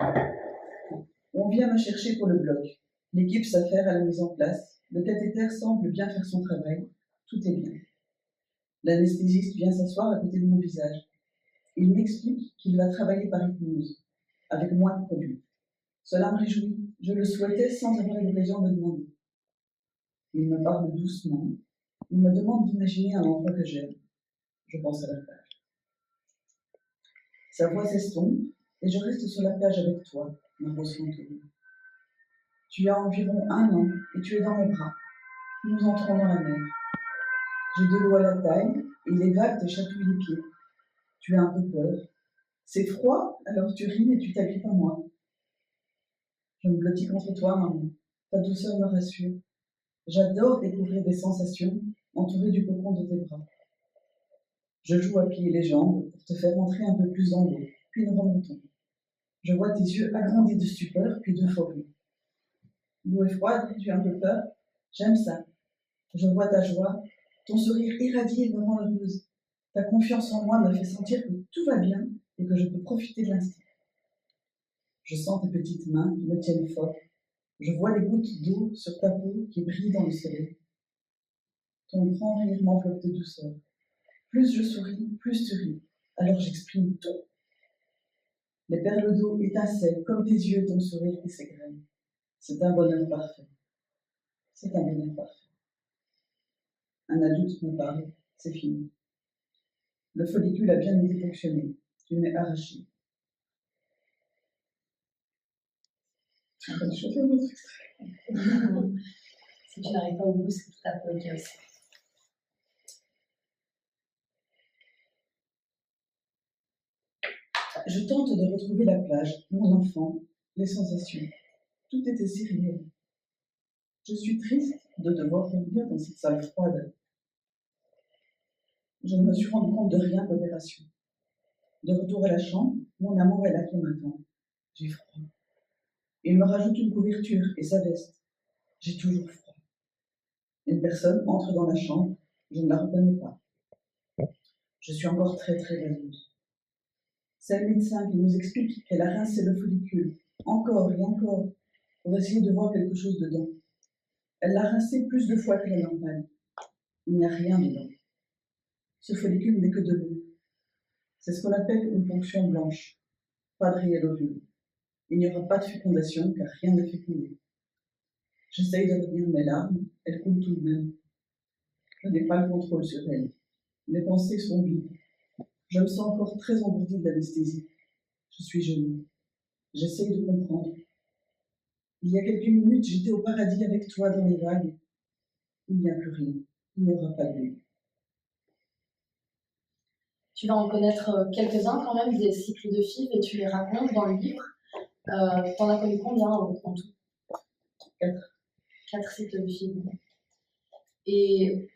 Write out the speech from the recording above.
On vient me chercher pour le bloc. L'équipe s'affaire à la mise en place. Le cathéter semble bien faire son travail. Tout est bien. L'anesthésiste vient s'asseoir à côté de mon visage. Il m'explique qu'il va travailler par hypnose, avec moins de produits. Cela me réjouit. Je le souhaitais sans avoir l'occasion de demander. Il me parle doucement. Il me demande d'imaginer un endroit que j'aime. Je pense à la plage. Sa voix s'estompe et je reste sur la plage avec toi, ma rose fantôme. Tu as environ 1 an et tu es dans mes bras. Nous entrons dans la mer. J'ai de l'eau à la taille et les vagues te chatouillent les pieds. Tu as un peu peur. C'est froid, alors tu ris et tu t'agrippes à moi. Je me blottis contre toi, maman. Ta douceur me rassure. J'adore découvrir des sensations entourées du cocon de tes bras. Je joue à plier les jambes pour te faire entrer un peu plus dans l'eau, puis nous remontons. Je vois tes yeux agrandis de stupeur, puis d'euphorie. L'eau est froide, tu as un peu peur. J'aime ça. Je vois ta joie. Ton sourire irradié me rend heureuse. Ta confiance en moi me fait sentir que tout va bien et que je peux profiter de l'instant. Je sens tes petites mains qui me tiennent fort. Je vois les gouttes d'eau sur ta peau qui brillent dans le soleil. Ton grand rire m'enveloppe de douceur. Plus je souris, plus tu ris. Alors j'exprime tout. Les perles d'eau étincellent comme tes yeux, ton sourire qui s'égrène. C'est un bonheur parfait. C'est un bonheur parfait. Un adulte me parle, c'est fini. Le follicule a bien été fonctionné. Tu m'es arraché. Si tu n'arrives pas au bout, c'est tout à fait ok aussi. Je tente de retrouver la plage, mon enfant, les sensations. Tout était si réel. Je suis triste de devoir revenir dans cette salle froide. Je ne me suis rendu compte de rien de l'opération. De retour à la chambre, mon amour est là qui m'attend. J'ai froid. Il me rajoute une couverture et sa veste. J'ai toujours froid. Une personne entre dans la chambre, je ne la reconnais pas. Je suis encore très vaseuse. C'est le médecin qui nous explique qu'elle a rincé le follicule, encore et encore, pour essayer de voir quelque chose dedans. Elle l'a rincé plus de fois que la normale. Il n'y a rien dedans. Ce follicule n'est que de l'eau. C'est ce qu'on appelle une ponction blanche. Pas de réel ovule. Il n'y aura pas de fécondation car rien n'est fécondé. J'essaye de retenir mes larmes, elles coulent tout de même. Je n'ai pas le contrôle sur elles. Mes pensées sont vides. Je me sens encore très engourdie d'anesthésie. Je suis gênée. J'essaye de comprendre. Il y a quelques minutes, j'étais au paradis avec toi dans les vagues. Il n'y a plus rien. Il n'y aura pas de vie. Tu vas en connaître quelques-uns quand même, des cycles de FIV, et tu les racontes dans le livre. T'en as connu combien en tout? 4. 4 cycles de FIV. Et